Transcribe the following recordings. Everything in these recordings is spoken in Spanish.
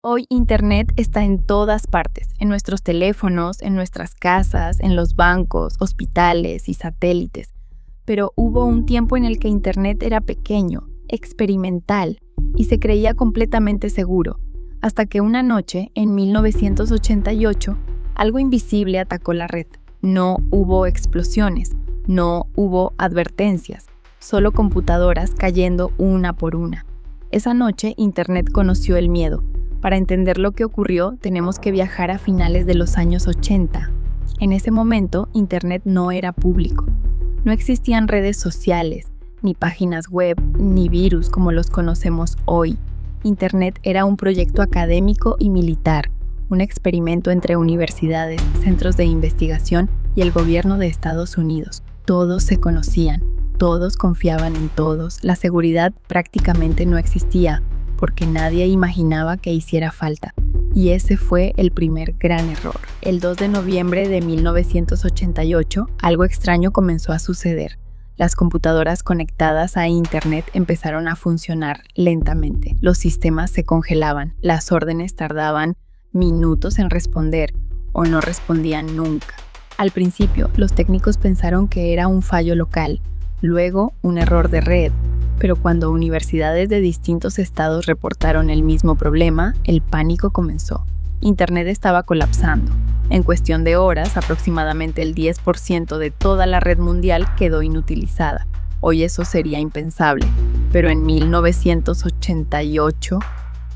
Hoy Internet está en todas partes, en nuestros teléfonos, en nuestras casas, en los bancos, hospitales y satélites. Pero hubo un tiempo en el que Internet era pequeño, experimental y se creía completamente seguro, hasta que una noche, en 1988, algo invisible atacó la red. No hubo explosiones, no hubo advertencias, solo computadoras cayendo una por una. Esa noche Internet conoció el miedo. Para entender lo que ocurrió, tenemos que viajar a finales de los años 80. En ese momento, Internet no era público. No existían redes sociales, ni páginas web, ni virus como los conocemos hoy. Internet era un proyecto académico y militar, un experimento entre universidades, centros de investigación y el gobierno de Estados Unidos. Todos se conocían, todos confiaban en todos, la seguridad prácticamente no existía, porque nadie imaginaba que hiciera falta. Y ese fue el primer gran error. El 2 de noviembre de 1988, algo extraño comenzó a suceder. Las computadoras conectadas a Internet empezaron a funcionar lentamente. Los sistemas se congelaban, las órdenes tardaban minutos en responder o no respondían nunca. Al principio, los técnicos pensaron que era un fallo local, luego un error de red. Pero cuando universidades de distintos estados reportaron el mismo problema, el pánico comenzó. Internet estaba colapsando. En cuestión de horas, aproximadamente el 10% de toda la red mundial quedó inutilizada. Hoy eso sería impensable, pero en 1988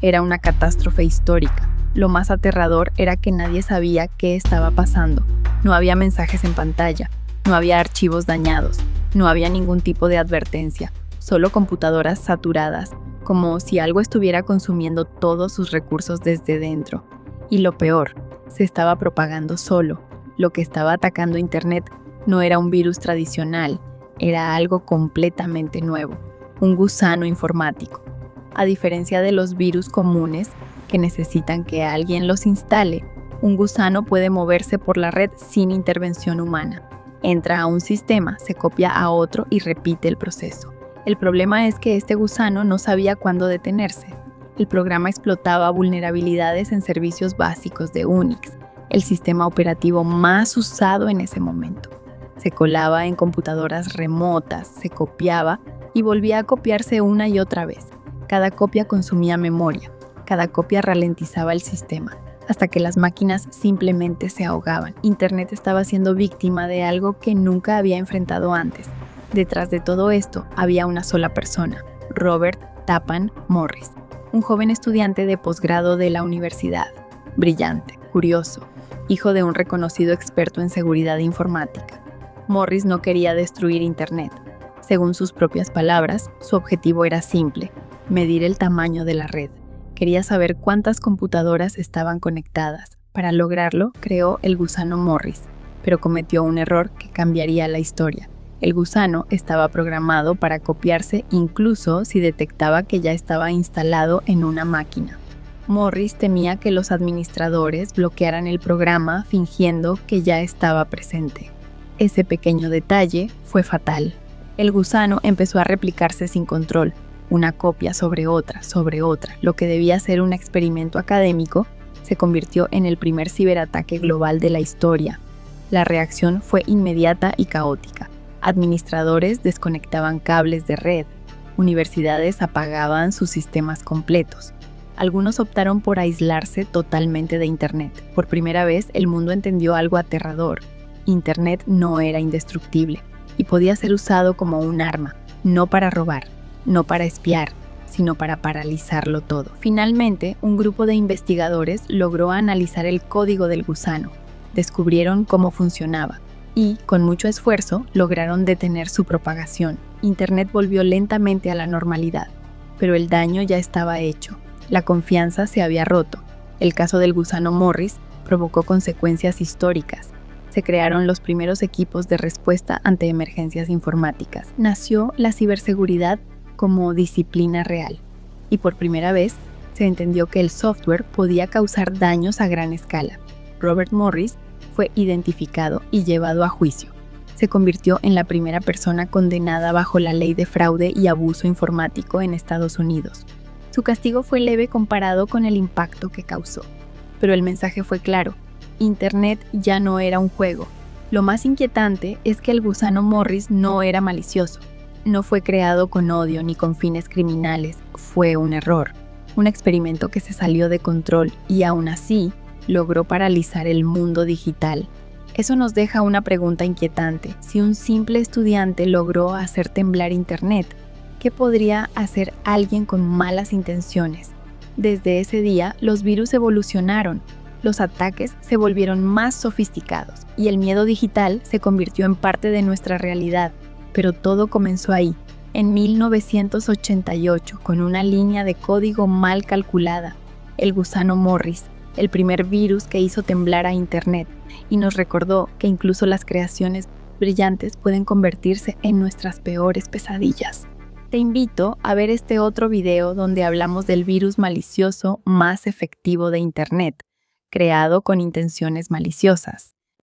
era una catástrofe histórica. Lo más aterrador era que nadie sabía qué estaba pasando. No había mensajes en pantalla, no había archivos dañados, no había ningún tipo de advertencia. Solo computadoras saturadas, como si algo estuviera consumiendo todos sus recursos desde dentro. Y lo peor, se estaba propagando solo. Lo que estaba atacando Internet no era un virus tradicional, era algo completamente nuevo, un gusano informático. A diferencia de los virus comunes, que necesitan que alguien los instale, un gusano puede moverse por la red sin intervención humana. Entra a un sistema, se copia a otro y repite el proceso. El problema es que este gusano no sabía cuándo detenerse. El programa explotaba vulnerabilidades en servicios básicos de Unix, el sistema operativo más usado en ese momento. Se colaba en computadoras remotas, se copiaba y volvía a copiarse una y otra vez. Cada copia consumía memoria, cada copia ralentizaba el sistema, hasta que las máquinas simplemente se ahogaban. Internet estaba siendo víctima de algo que nunca había enfrentado antes. Detrás de todo esto había una sola persona, Robert Tappan Morris, un joven estudiante de posgrado de la universidad, brillante, curioso, hijo de un reconocido experto en seguridad informática. Morris no quería destruir Internet. Según sus propias palabras, su objetivo era simple, medir el tamaño de la red. Quería saber cuántas computadoras estaban conectadas. Para lograrlo, creó el gusano Morris, pero cometió un error que cambiaría la historia. El gusano estaba programado para copiarse incluso si detectaba que ya estaba instalado en una máquina. Morris temía que los administradores bloquearan el programa fingiendo que ya estaba presente. Ese pequeño detalle fue fatal. El gusano empezó a replicarse sin control, una copia sobre otra. Lo que debía ser un experimento académico se convirtió en el primer ciberataque global de la historia. La reacción fue inmediata y caótica. Administradores desconectaban cables de red, universidades apagaban sus sistemas completos. Algunos optaron por aislarse totalmente de Internet. Por primera vez, el mundo entendió algo aterrador. Internet no era indestructible y podía ser usado como un arma, no para robar, no para espiar, sino para paralizarlo todo. Finalmente, un grupo de investigadores logró analizar el código del gusano. Descubrieron cómo funcionaba y, con mucho esfuerzo, lograron detener su propagación. Internet volvió lentamente a la normalidad, pero el daño ya estaba hecho. La confianza se había roto. El caso del gusano Morris provocó consecuencias históricas. Se crearon los primeros equipos de respuesta ante emergencias informáticas. Nació la ciberseguridad como disciplina real. Y por primera vez, se entendió que el software podía causar daños a gran escala. Robert Morris fue identificado y llevado a juicio. Se convirtió en la primera persona condenada bajo la ley de fraude y abuso informático en Estados Unidos. Su castigo fue leve comparado con el impacto que causó. Pero el mensaje fue claro: Internet ya no era un juego. Lo más inquietante es que el gusano Morris no era malicioso. No fue creado con odio ni con fines criminales. Fue un error, un experimento que se salió de control y aún así logró paralizar el mundo digital. Eso nos deja una pregunta inquietante. Si un simple estudiante logró hacer temblar Internet, ¿qué podría hacer alguien con malas intenciones? Desde ese día, los virus evolucionaron, los ataques se volvieron más sofisticados y el miedo digital se convirtió en parte de nuestra realidad. Pero todo comenzó ahí, en 1988, con una línea de código mal calculada, el gusano Morris, el primer virus que hizo temblar a Internet, y nos recordó que incluso las creaciones brillantes pueden convertirse en nuestras peores pesadillas. Te invito a ver este otro video donde hablamos del virus malicioso más efectivo de Internet, creado con intenciones maliciosas.